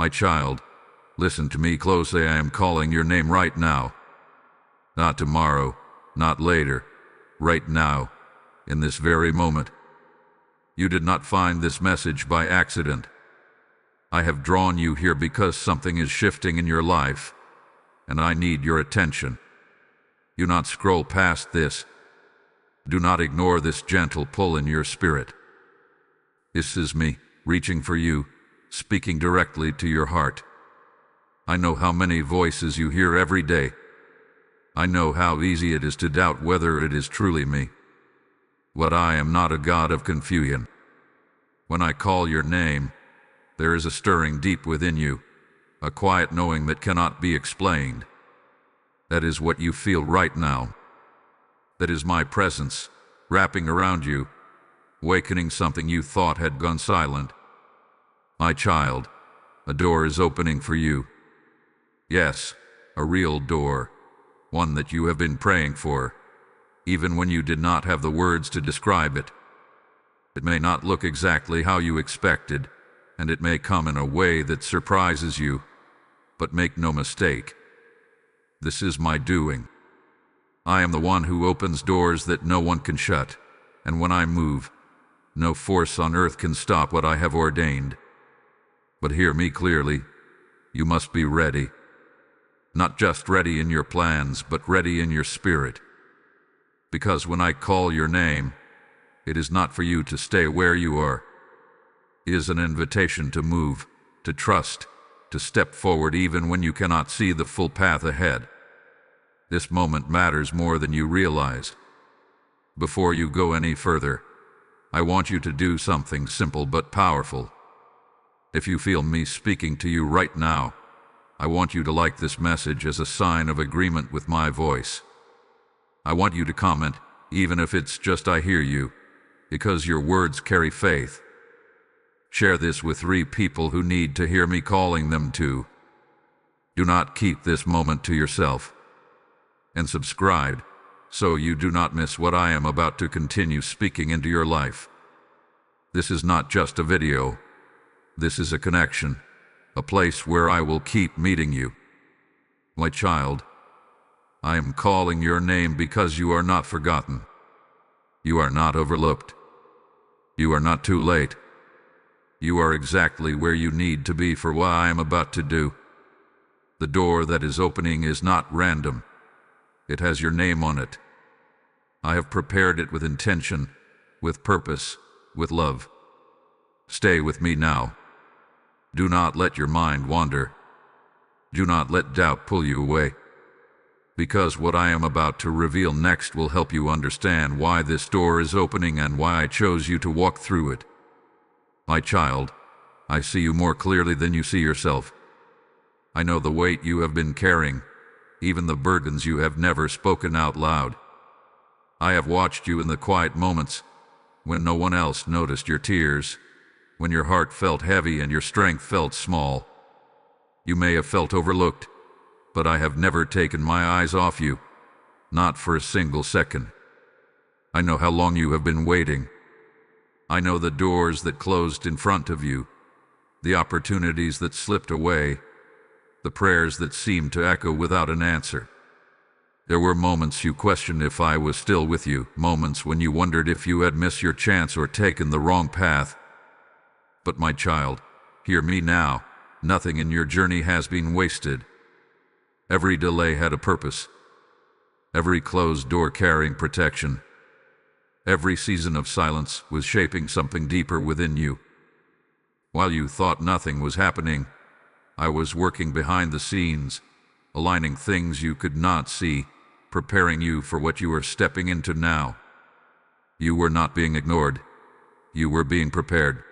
My child, listen to me closely. I am calling your name right now. Not tomorrow, not later, right now, in this very moment. You did not find this message by accident. I have drawn you here because something is shifting in your life, and I need your attention. Do not scroll past this. Do not ignore this gentle pull in your spirit. This is me, reaching for you, speaking directly to your heart. I know how many voices you hear every day. I know how easy it is to doubt whether it is truly me. But I am not a god of confusion. When I call your name, there is a stirring deep within you, a quiet knowing that cannot be explained. That is what you feel right now. That is my presence, wrapping around you, awakening something you thought had gone silent. My child, a door is opening for you. Yes, a real door, one that you have been praying for, even when you did not have the words to describe it. It may not look exactly how you expected, and it may come in a way that surprises you, but make no mistake, this is my doing. I am the one who opens doors that no one can shut, and when I move, no force on earth can stop what I have ordained. But hear me clearly, you must be ready. Not just ready in your plans, but ready in your spirit. Because when I call your name, it is not for you to stay where you are. It is an invitation to move, to trust, to step forward even when you cannot see the full path ahead. This moment matters more than you realize. Before you go any further, I want you to do something simple but powerful. If you feel me speaking to you right now, I want you to like this message as a sign of agreement with my voice. I want you to comment, even if it's just I hear you, because your words carry faith. Share this with 3 people who need to hear me calling them to. Do not keep this moment to yourself. And subscribe, so you do not miss what I am about to continue speaking into your life. This is not just a video. This is a connection, a place where I will keep meeting you. My child, I am calling your name because you are not forgotten. You are not overlooked. You are not too late. You are exactly where you need to be for what I am about to do. The door that is opening is not random. It has your name on it. I have prepared it with intention, with purpose, with love. Stay with me now. Do not let your mind wander. Do not let doubt pull you away. Because what I am about to reveal next will help you understand why this door is opening and why I chose you to walk through it. My child, I see you more clearly than you see yourself. I know the weight you have been carrying, even the burdens you have never spoken out loud. I have watched you in the quiet moments, when no one else noticed your tears, when your heart felt heavy and your strength felt small. You may have felt overlooked, but I have never taken my eyes off you, not for a single second. I know how long you have been waiting. I know the doors that closed in front of you, the opportunities that slipped away, the prayers that seemed to echo without an answer. There were moments you questioned if I was still with you, moments when you wondered if you had missed your chance or taken the wrong path. But my child, hear me now. Nothing in your journey has been wasted. Every delay had a purpose. Every closed door carrying protection. Every season of silence was shaping something deeper within you. While you thought nothing was happening, I was working behind the scenes, aligning things you could not see, preparing you for what you are stepping into now. You were not being ignored. You were being prepared.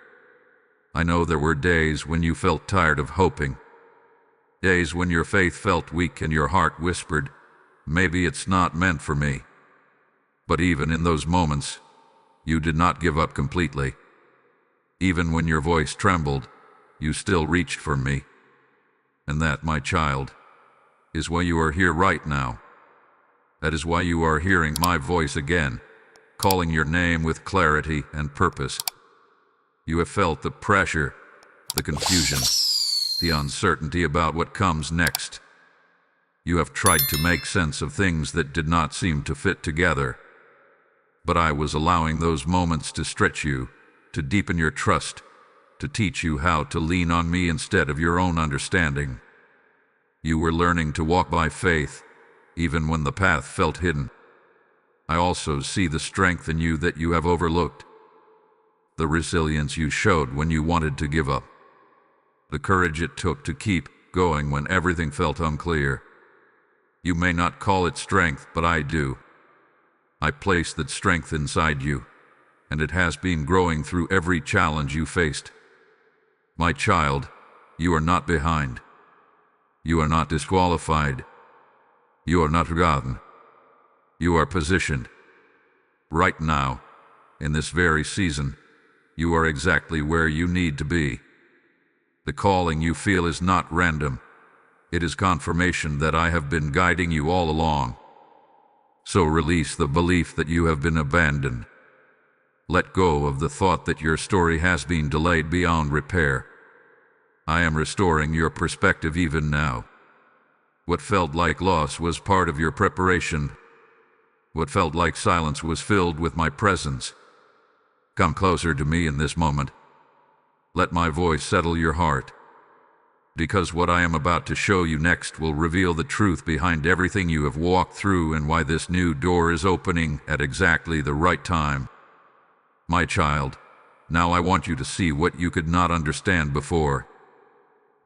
I know there were days when you felt tired of hoping. Days when your faith felt weak and your heart whispered, maybe it's not meant for me. But even in those moments, you did not give up completely. Even when your voice trembled, you still reached for me. And that, my child, is why you are here right now. That is why you are hearing my voice again, calling your name with clarity and purpose. You have felt the pressure, the confusion, the uncertainty about what comes next. You have tried to make sense of things that did not seem to fit together. But I was allowing those moments to stretch you, to deepen your trust, to teach you how to lean on me instead of your own understanding. You were learning to walk by faith, even when the path felt hidden. I also see the strength in you that you have overlooked, the resilience you showed when you wanted to give up, the courage it took to keep going when everything felt unclear. You may not call it strength, but I do. I place that strength inside you, and it has been growing through every challenge you faced. My child, you are not behind. You are not disqualified. You are not forgotten. You are positioned. Right now, in this very season, you are exactly where you need to be. The calling you feel is not random. It is confirmation that I have been guiding you all along. So release the belief that you have been abandoned. Let go of the thought that your story has been delayed beyond repair. I am restoring your perspective even now. What felt like loss was part of your preparation. What felt like silence was filled with my presence. Come closer to me in this moment. Let my voice settle your heart. Because what I am about to show you next will reveal the truth behind everything you have walked through and why this new door is opening at exactly the right time. My child, now I want you to see what you could not understand before.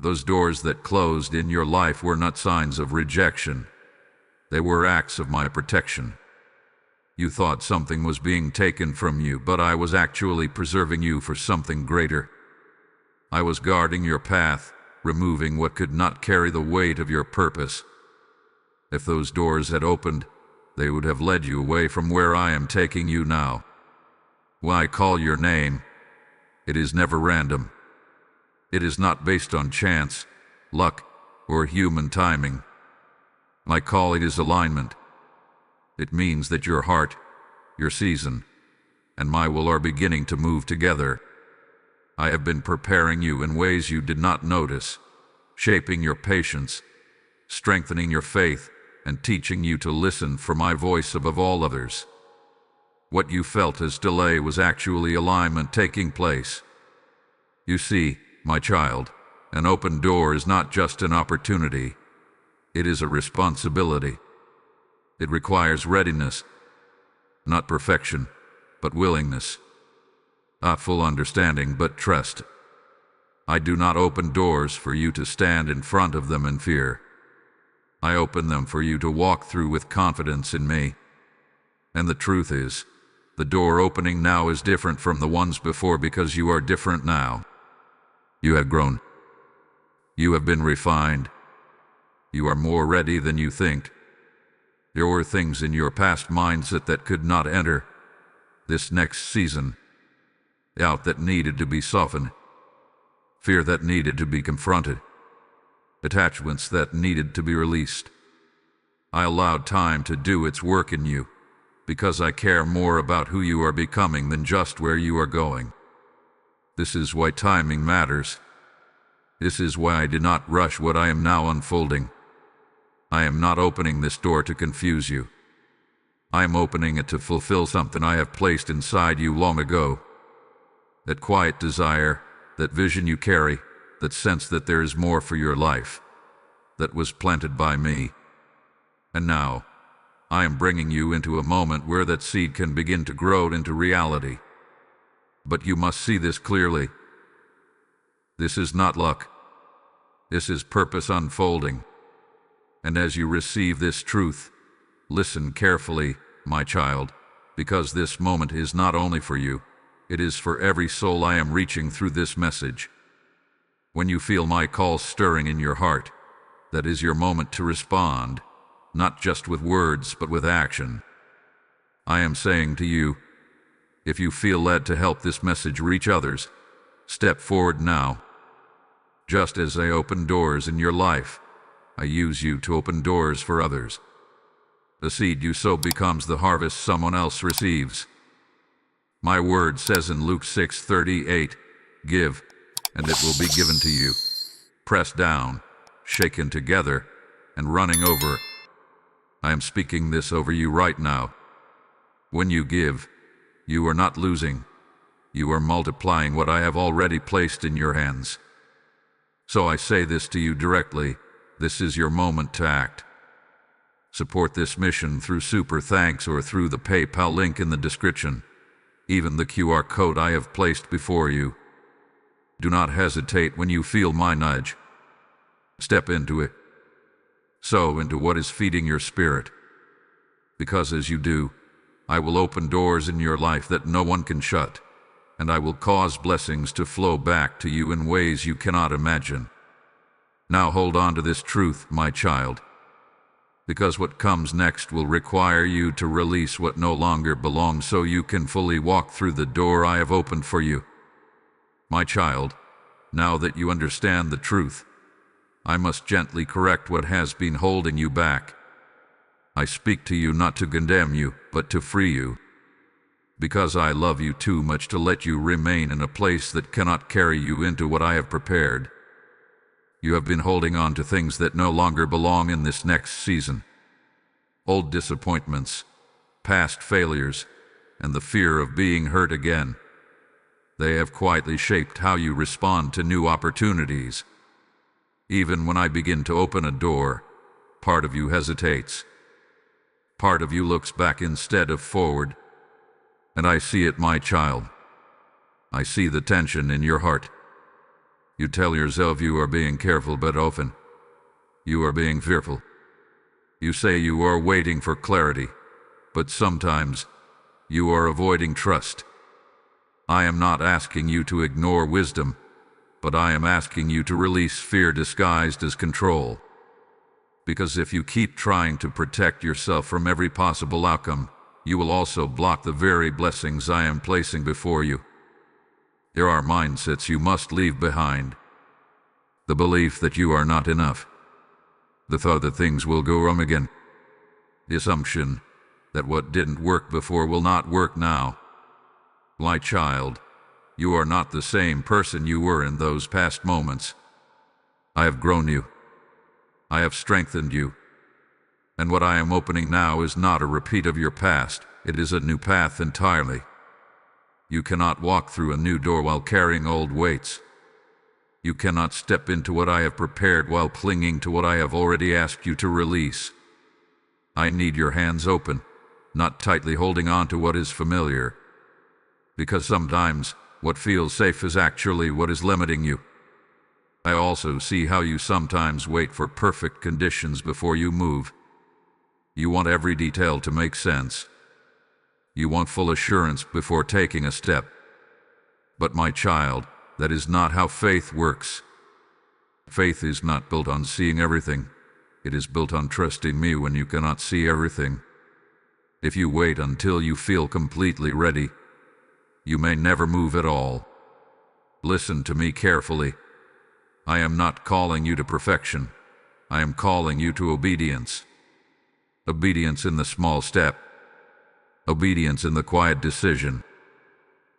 Those doors that closed in your life were not signs of rejection. They were acts of my protection. You thought something was being taken from you, but I was actually preserving you for something greater. I was guarding your path, removing what could not carry the weight of your purpose. If those doors had opened, they would have led you away from where I am taking you now. When I call your name, it is never random. It is not based on chance, luck, or human timing. My calling is alignment. It means that your heart, your season, and my will are beginning to move together. I have been preparing you in ways you did not notice, shaping your patience, strengthening your faith, and teaching you to listen for my voice above all others. What you felt as delay was actually alignment taking place. You see, my child, an open door is not just an opportunity. It is a responsibility. It requires readiness, not perfection, but willingness. Not full understanding, but trust. I do not open doors for you to stand in front of them in fear. I open them for you to walk through with confidence in me. And the truth is, the door opening now is different from the ones before because you are different now. You have grown. You have been refined. You are more ready than you think. There were things in your past mindset that could not enter this next season. Doubt that needed to be softened. Fear that needed to be confronted. Attachments that needed to be released. I allowed time to do its work in you, because I care more about who you are becoming than just where you are going. This is why timing matters. This is why I did not rush what I am now unfolding. I am not opening this door to confuse you. I am opening it to fulfill something I have placed inside you long ago. That quiet desire, that vision you carry, that sense that there is more for your life, that was planted by me. And now, I am bringing you into a moment where that seed can begin to grow into reality. But you must see this clearly. This is not luck. This is purpose unfolding. And as you receive this truth, listen carefully, my child, because this moment is not only for you, it is for every soul I am reaching through this message. When you feel my call stirring in your heart, that is your moment to respond, not just with words, but with action. I am saying to you, if you feel led to help this message reach others, step forward now. Just as I open doors in your life, I use you to open doors for others. The seed you sow becomes the harvest someone else receives. My word says in Luke 6:38, "Give, and it will be given to you. pressed down, shaken together, and running over. I am speaking this over you right now. When you give, you are not losing. You are multiplying what I have already placed in your hands. So I say this to you directly. This is your moment to act. Support this mission through Super Thanks or through the PayPal link in the description, even the QR code I have placed before you. Do not hesitate when you feel my nudge. Step into it. Sow into what is feeding your spirit. Because as you do, I will open doors in your life that no one can shut, and I will cause blessings to flow back to you in ways you cannot imagine. Now hold on to this truth, my child, because what comes next will require you to release what no longer belongs so you can fully walk through the door I have opened for you. My child, now that you understand the truth, I must gently correct what has been holding you back. I speak to you not to condemn you, but to free you. Because I love you too much to let you remain in a place that cannot carry you into what I have prepared. You have been holding on to things that no longer belong in this next season. Old disappointments, past failures, and the fear of being hurt again. They have quietly shaped how you respond to new opportunities. Even when I begin to open a door, part of you hesitates. Part of you looks back instead of forward. And I see it, my child. I see the tension in your heart. You tell yourself you are being careful, but often you are being fearful. You say you are waiting for clarity, but sometimes you are avoiding trust. I am not asking you to ignore wisdom, but I am asking you to release fear disguised as control. Because if you keep trying to protect yourself from every possible outcome, you will also block the very blessings I am placing before you. There are mindsets you must leave behind. The belief that you are not enough. The thought that things will go wrong again. The assumption that what didn't work before will not work now. My child, you are not the same person you were in those past moments. I have grown you. I have strengthened you. And what I am opening now is not a repeat of your past, it is a new path entirely. You cannot walk through a new door while carrying old weights. You cannot step into what I have prepared while clinging to what I have already asked you to release. I need your hands open, not tightly holding on to what is familiar. Because sometimes what feels safe is actually what is limiting you. I also see how you sometimes wait for perfect conditions before you move. You want every detail to make sense. You want full assurance before taking a step. But my child, that is not how faith works. Faith is not built on seeing everything. It is built on trusting me when you cannot see everything. If you wait until you feel completely ready, you may never move at all. Listen to me carefully. I am not calling you to perfection. I am calling you to obedience. Obedience in the small step. Obedience in the quiet decision.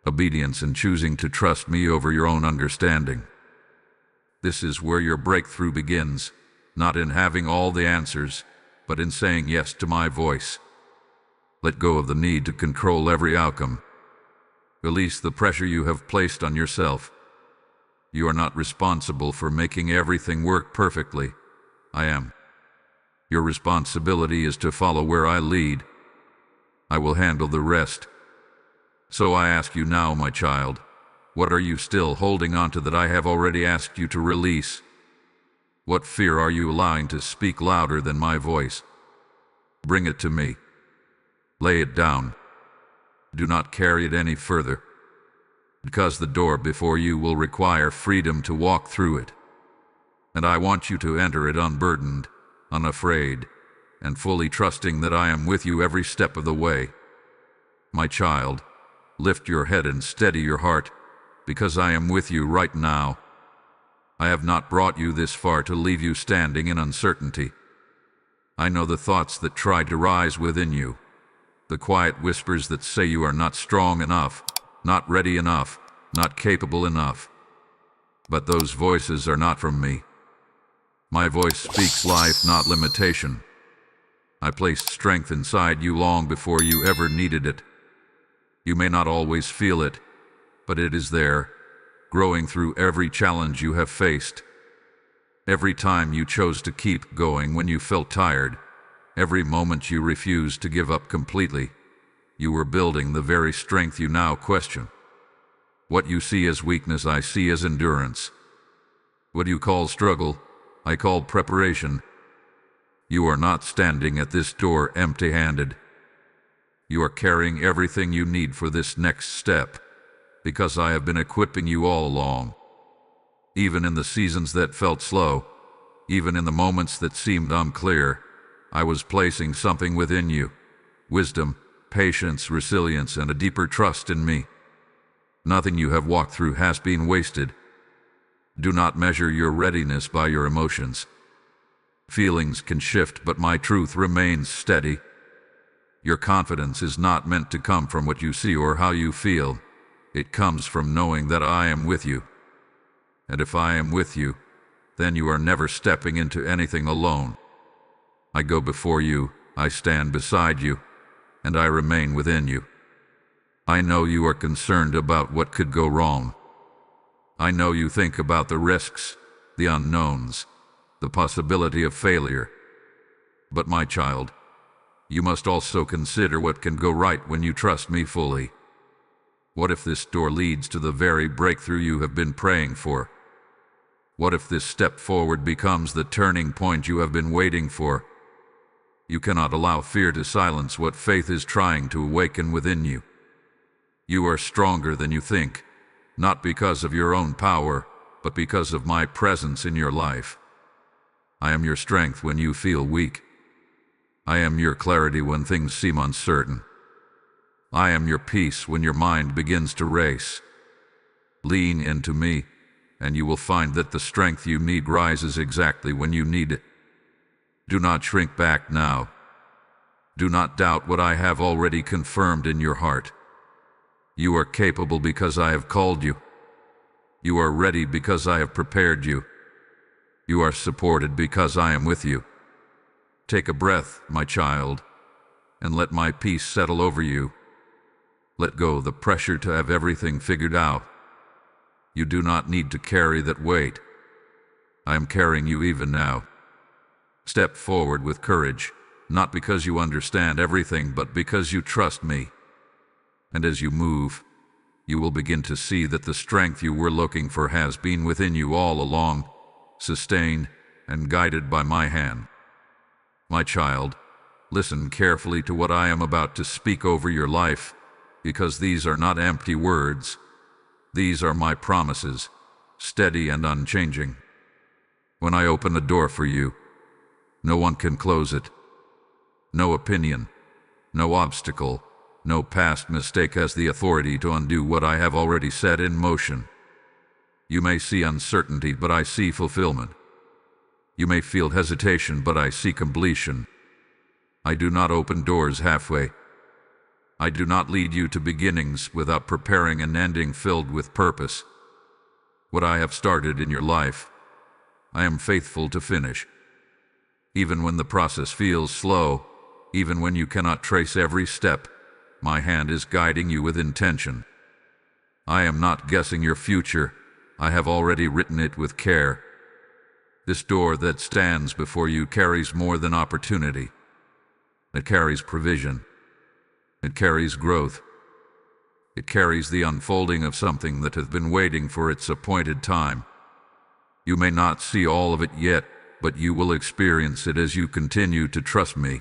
Obedience in choosing to trust me over your own understanding. This is where your breakthrough begins, not in having all the answers, but in saying yes to my voice. Let go of the need to control every outcome. Release the pressure you have placed on yourself. You are not responsible for making everything work perfectly. I am. Your responsibility is to follow where I lead. I will handle the rest. So I ask you now, my child, what are you still holding on to that I have already asked you to release? What fear are you allowing to speak louder than my voice? Bring it to me. Lay it down. Do not carry it any further, because the door before you will require freedom to walk through it. And I want you to enter it unburdened, unafraid, and fully trusting that I am with you every step of the way. My child, lift your head and steady your heart, because I am with you right now. I have not brought you this far to leave you standing in uncertainty. I know the thoughts that try to rise within you, the quiet whispers that say you are not strong enough, not ready enough, not capable enough. But those voices are not from me. My voice speaks life, not limitation. I placed strength inside you long before you ever needed it. You may not always feel it, but it is there, growing through every challenge you have faced. Every time you chose to keep going when you felt tired, every moment you refused to give up completely, you were building the very strength you now question. What you see as weakness, I see as endurance. What you call struggle, I call preparation. You are not standing at this door empty-handed. You are carrying everything you need for this next step, because I have been equipping you all along. Even in the seasons that felt slow, even in the moments that seemed unclear, I was placing something within you: wisdom, patience, resilience, and a deeper trust in me. Nothing you have walked through has been wasted. Do not measure your readiness by your emotions. Feelings can shift, but my truth remains steady. Your confidence is not meant to come from what you see or how you feel. It comes from knowing that I am with you. And if I am with you, then you are never stepping into anything alone. I go before you, I stand beside you, and I remain within you. I know you are concerned about what could go wrong. I know you think about the risks, the unknowns, the possibility of failure. But my child, you must also consider what can go right when you trust me fully. What if this door leads to the very breakthrough you have been praying for? What if this step forward becomes the turning point you have been waiting for? You cannot allow fear to silence what faith is trying to awaken within you. You are stronger than you think, not because of your own power, but because of my presence in your life. I am your strength when you feel weak. I am your clarity when things seem uncertain. I am your peace when your mind begins to race. Lean into me, and you will find that the strength you need rises exactly when you need it. Do not shrink back now. Do not doubt what I have already confirmed in your heart. You are capable because I have called you. You are ready because I have prepared you. You are supported because I am with you. Take a breath, my child, and let my peace settle over you. Let go the pressure to have everything figured out. You do not need to carry that weight. I am carrying you even now. Step forward with courage, not because you understand everything, but because you trust me. And as you move, you will begin to see that the strength you were looking for has been within you all along, sustained and guided by my hand. My child, listen carefully to what I am about to speak over your life, because these are not empty words. These are my promises, steady and unchanging. When I open the door for you, no one can close it. No opinion, no obstacle, no past mistake has the authority to undo what I have already set in motion. You may see uncertainty, but I see fulfillment. You may feel hesitation, but I see completion. I do not open doors halfway. I do not lead you to beginnings without preparing an ending filled with purpose. What I have started in your life, I am faithful to finish. Even when the process feels slow, even when you cannot trace every step, my hand is guiding you with intention. I am not guessing your future. I have already written it with care. This door that stands before you carries more than opportunity. It carries provision. It carries growth. It carries the unfolding of something that has been waiting for its appointed time. You may not see all of it yet, but you will experience it as you continue to trust me.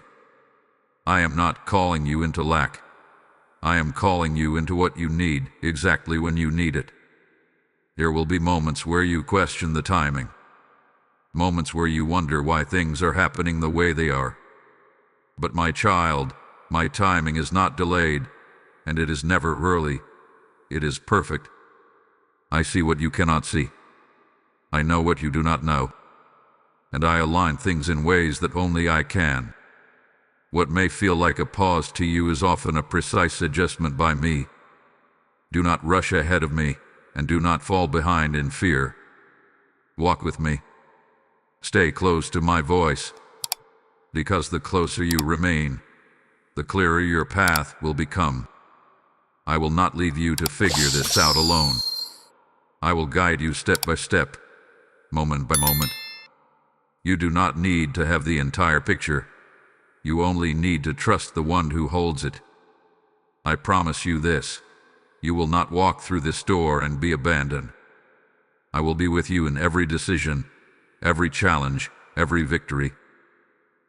I am not calling you into lack. I am calling you into what you need, exactly when you need it. There will be moments where you question the timing. Moments where you wonder why things are happening the way they are. But my child, my timing is not delayed, and it is never early. It is perfect. I see what you cannot see. I know what you do not know. And I align things in ways that only I can. What may feel like a pause to you is often a precise adjustment by me. Do not rush ahead of me, and do not fall behind in fear. Walk with me. Stay close to my voice, because the closer you remain, the clearer your path will become. I will not leave you to figure this out alone. I will guide you step by step, moment by moment. You do not need to have the entire picture. You only need to trust the one who holds it. I promise you this: you will not walk through this door and be abandoned. I will be with you in every decision, every challenge, every victory.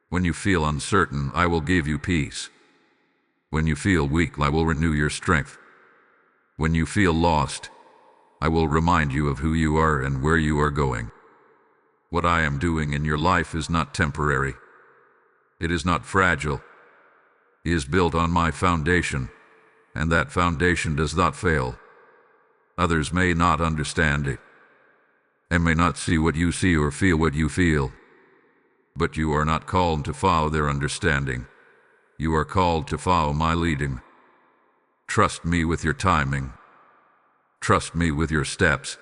When you feel uncertain, I will give you peace. When you feel weak, I will renew your strength. When you feel lost, I will remind you of who you are and where you are going. What I am doing in your life is not temporary. It is not fragile. It is built on my foundation, and that foundation does not fail. Others may not understand it, and may not see what you see or feel what you feel. But you are not called to follow their understanding. You are called to follow my leading. Trust me with your timing. Trust me with your steps.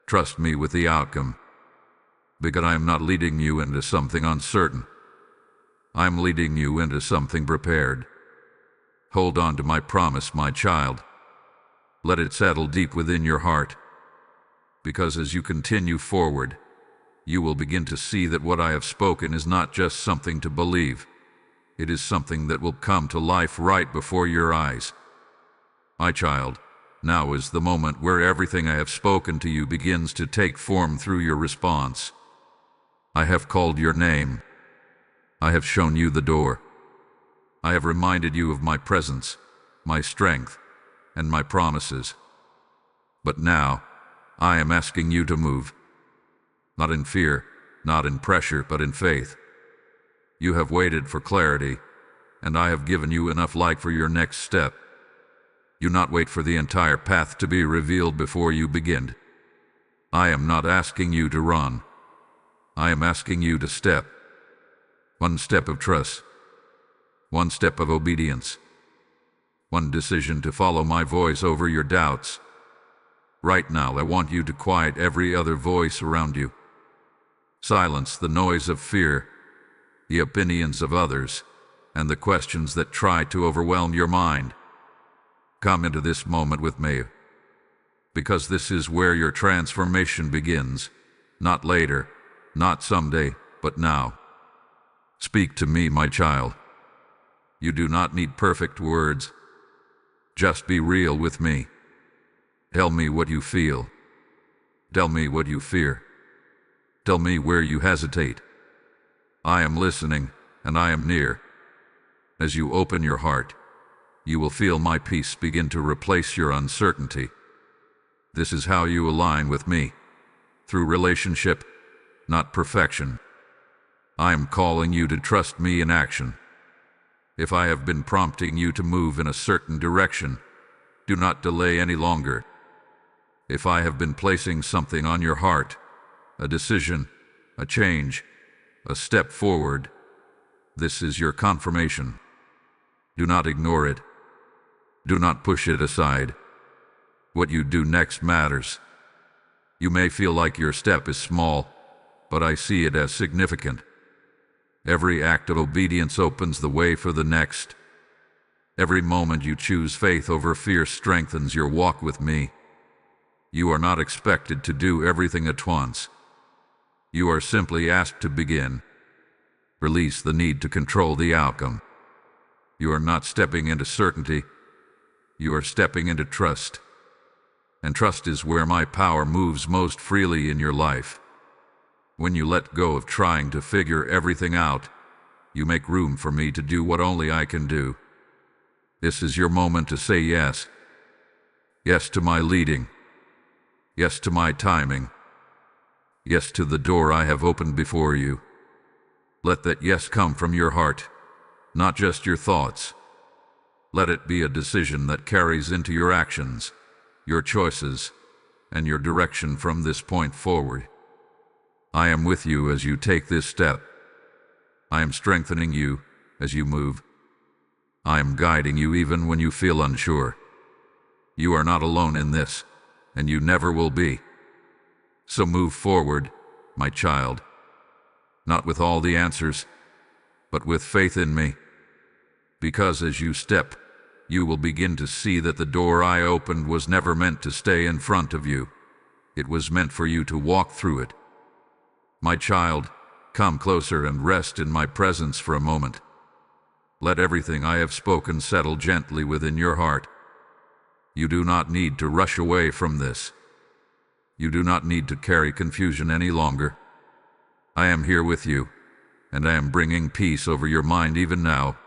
Trust me with the outcome. Because I am not leading you into something uncertain. I am leading you into something prepared. Hold on to my promise, my child. Let it settle deep within your heart. Because as you continue forward, you will begin to see that what I have spoken is not just something to believe. It is something that will come to life right before your eyes. My child, now is the moment where everything I have spoken to you begins to take form through your response. I have called your name. I have shown you the door. I have reminded you of my presence, my strength, and my promises. But now, I am asking you to move. Not in fear, not in pressure, but in faith. You have waited for clarity, and I have given you enough light for your next step. You not wait for the entire path to be revealed before you begin. I am not asking you to run. I am asking you to step. One step of trust. One step of obedience. One decision to follow my voice over your doubts. Right now, I want you to quiet every other voice around you. Silence the noise of fear, the opinions of others, and the questions that try to overwhelm your mind. Come into this moment with me, because this is where your transformation begins, not later, not someday, but now. Speak to me, my child. You do not need perfect words. Just be real with me. Tell me what you feel. Tell me what you fear. Tell me where you hesitate. I am listening, and I am near. As you open your heart, you will feel my peace begin to replace your uncertainty. This is how you align with me, through relationship, not perfection. I am calling you to trust me in action. If I have been prompting you to move in a certain direction, do not delay any longer. If I have been placing something on your heart, a decision, a change, a step forward, this is your confirmation. Do not ignore it. Do not push it aside. What you do next matters. You may feel like your step is small, but I see it as significant. Every act of obedience opens the way for the next. Every moment you choose faith over fear strengthens your walk with me. You are not expected to do everything at once. You are simply asked to begin. Release the need to control the outcome. You are not stepping into certainty. You are stepping into trust. And trust is where my power moves most freely in your life. When you let go of trying to figure everything out, you make room for me to do what only I can do. This is your moment to say yes. Yes to my leading. Yes to my timing. Yes to the door I have opened before you. Let that yes come from your heart, not just your thoughts. Let it be a decision that carries into your actions, your choices, and your direction from this point forward. I am with you as you take this step. I am strengthening you as you move. I am guiding you even when you feel unsure. You are not alone in this, and you never will be. So move forward, my child, not with all the answers, but with faith in me. Because as you step, you will begin to see that the door I opened was never meant to stay in front of you. It was meant for you to walk through it. My child, come closer and rest in my presence for a moment. Let everything I have spoken settle gently within your heart. You do not need to rush away from this. You do not need to carry confusion any longer. I am here with you, and I am bringing peace over your mind even now.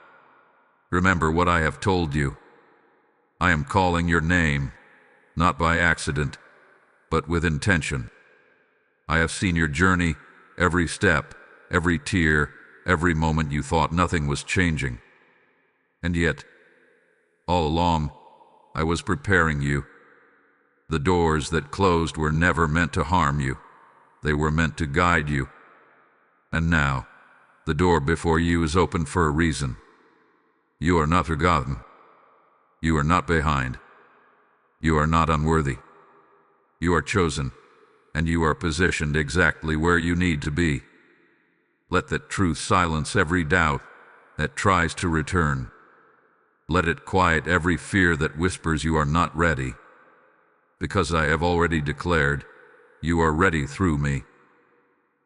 Remember what I have told you. I am calling your name, not by accident, but with intention. I have seen your journey, every step, every tear, every moment you thought nothing was changing. And yet, all along, I was preparing you. The doors that closed were never meant to harm you. They were meant to guide you. And now, the door before you is open for a reason. You are not forgotten. You are not behind. You are not unworthy. You are chosen, and you are positioned exactly where you need to be. Let that truth silence every doubt that tries to return. Let it quiet every fear that whispers you are not ready. Because I have already declared, you are ready through me.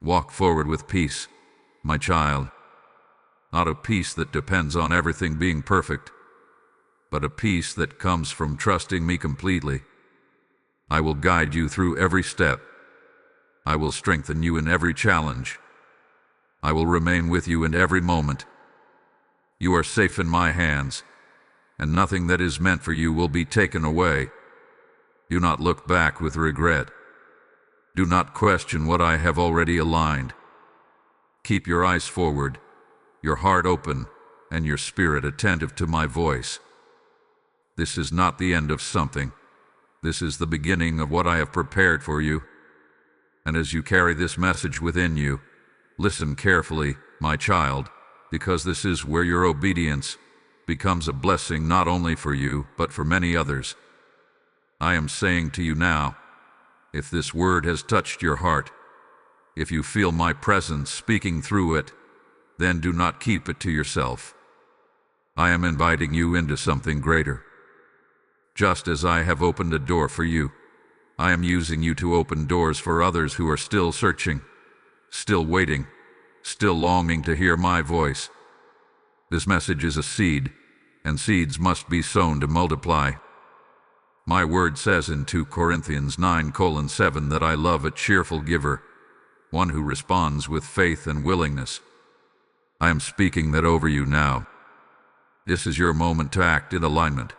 Walk forward with peace, my child. Not a peace that depends on everything being perfect, but a peace that comes from trusting me completely. I will guide you through every step. I will strengthen you in every challenge. I will remain with you in every moment. You are safe in my hands, and nothing that is meant for you will be taken away. Do not look back with regret. Do not question what I have already aligned. Keep your eyes forward, your heart open, and your spirit attentive to my voice. This is not the end of something. This is the beginning of what I have prepared for you. And as you carry this message within you, listen carefully, my child, because this is where your obedience becomes a blessing not only for you, but for many others. I am saying to you now, if this word has touched your heart, if you feel my presence speaking through it, then do not keep it to yourself. I am inviting you into something greater. Just as I have opened a door for you, I am using you to open doors for others who are still searching, still waiting, still longing to hear my voice. This message is a seed, and seeds must be sown to multiply. My word says in 2 Corinthians 9:7 that I love a cheerful giver, one who responds with faith and willingness. I am speaking that over you now. This is your moment to act in alignment.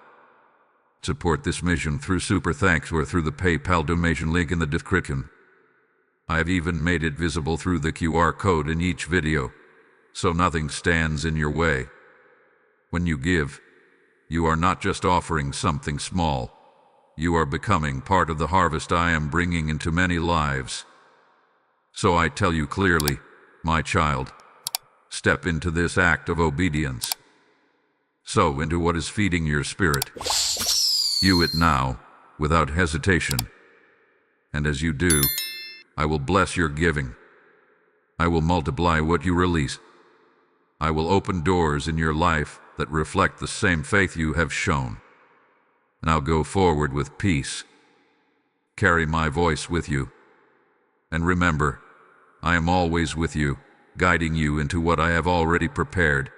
Support this mission through Super Thanks or through the PayPal donation link in the description. I have even made it visible through the QR code in each video, so nothing stands in your way. When you give, you are not just offering something small. You are becoming part of the harvest I am bringing into many lives. So I tell you clearly, my child, step into this act of obedience. Sow into what is feeding your spirit. You it now, without hesitation. And as you do, I will bless your giving. I will multiply what you release. I will open doors in your life that reflect the same faith you have shown. Now go forward with peace. Carry my voice with you. And remember, I am always with you, guiding you into what I have already prepared.